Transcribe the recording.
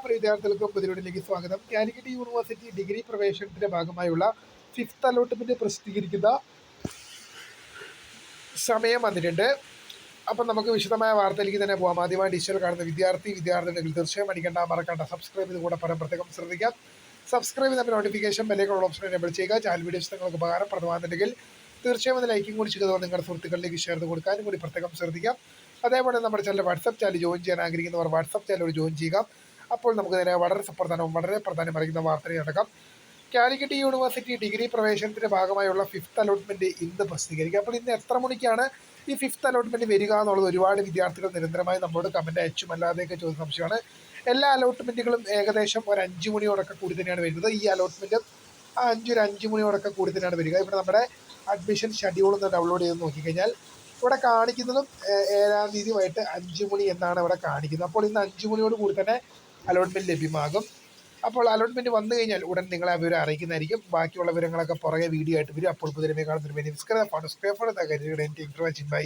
പ്രിയ വിദ്യാർത്ഥികൾക്കും പുതിയതിലേക്ക് സ്വാഗതം. Calicut university degree പ്രവേശനത്തിന്റെ ഭാഗമായുള്ള ഫിഫ്ത്ത് അലോട്ട്മെന്റ് പ്രസിദ്ധീകരിക്കുന്ന സമയം വന്നിട്ടുണ്ട്. അപ്പം നമുക്ക് വിശദമായ വാർത്തയിലേക്ക് തന്നെ പോകാം. ആദ്യമായി ഡിജിറ്റൽ കാണുന്ന വിദ്യാർത്ഥികൾ തീർച്ചയായും മറക്കണ്ട സബ്സ്ക്രൈബ് ചെയ്ത് കൂടെ പ്രത്യേകം ശ്രദ്ധിക്കാം. സബ്സ്ക്രൈബ് ചെയ്ത നോട്ടിഫിക്കേഷൻ ബെല്ലേക്കുള്ള ഓപ്ഷൻ എനേബിൾ ചെയ്യുക. ചാനൽ വീഡിയോസ് നിങ്ങൾക്ക് ഉപകാരപ്രദമാകുന്നുണ്ടെങ്കിൽ തീർച്ചയായും അത് ലൈക്കും കൂടി ചെയ്തതുപോലെ നിങ്ങളുടെ സുഹൃത്തുക്കളിലേക്ക് ഷെയർ ചെയ്ത് കൊടുക്കാനും കൂടി പ്രത്യേകം ശ്രദ്ധിക്കാം. അതേപോലെ നമ്മുടെ ചാനൽ വാട്സപ്പ് ചാനൽ ജോയിൻ ചെയ്യാൻ ആഗ്രഹിക്കുന്നവർ വാട്സപ്പ് ചാനൽ ജോയിൻ ചെയ്യുക. അപ്പോൾ നമുക്ക് നേരെ വളരെ പ്രധാനം അറിയിക്കുന്ന വാർത്തയിൽ നടക്കാം. കാലിക്കറ്റ് യൂണിവേഴ്സിറ്റി ഡിഗ്രി പ്രവേശനത്തിന്റെ ഭാഗമായുള്ള ഫിഫ്ത്ത് അലോട്ട്മെന്റ് ഇന്ന് പ്രസിദ്ധീകരിക്കുക. അപ്പോൾ ഇന്ന് എത്ര മണിക്കാണ് ഈ ഫിഫ്ത്ത് അലോട്ട്മെന്റ് വരിക എന്നുള്ളത് ഒരുപാട് വിദ്യാർത്ഥികൾ നിരന്തരമായി നമ്മളോട് കമന്റ് അയച്ചും അല്ലാതെയൊക്കെ ചോദിച്ച സംശയമാണ്. എല്ലാ അലോട്ട്മെന്റുകളും ഏകദേശം ഒരു 5 മണിയോടൊക്കെ കൂടി തന്നെയാണ് വരുന്നത്. ഈ അലോട്ട്മെന്റ് 5 മണിയോടൊക്കെ കൂടി തന്നെയാണ് വരിക. ഇവിടെ നമ്മുടെ അഡ്മിഷൻ ഷെഡ്യൂൾ ഒന്ന് ഡൗൺലോഡ് ചെയ്ത് നോക്കിക്കഴിഞ്ഞാൽ ഇവിടെ കാണിക്കുന്നതും 7-ാം തീയതി വൈകിട്ട് 5 മണി എന്നാണ് ഇവിടെ കാണിക്കുന്നത്. അപ്പോൾ ഇന്ന് 5 മണിയോട് കൂടി തന്നെ അലോട്ട്മെന്റ് ലഭ്യമാകും. അപ്പോൾ അലോട്ട്മെന്റ് വന്നു കഴിഞ്ഞാൽ ഉടൻ നിങ്ങളെ ആ വിവരം അറിയിക്കുന്നതായിരിക്കും. ബാക്കിയുള്ള വിവരങ്ങളൊക്കെ പുറകെ വീഡിയോ ആയിട്ട് വരും. അപ്പോൾ പുതിയ കാണുന്നൊരു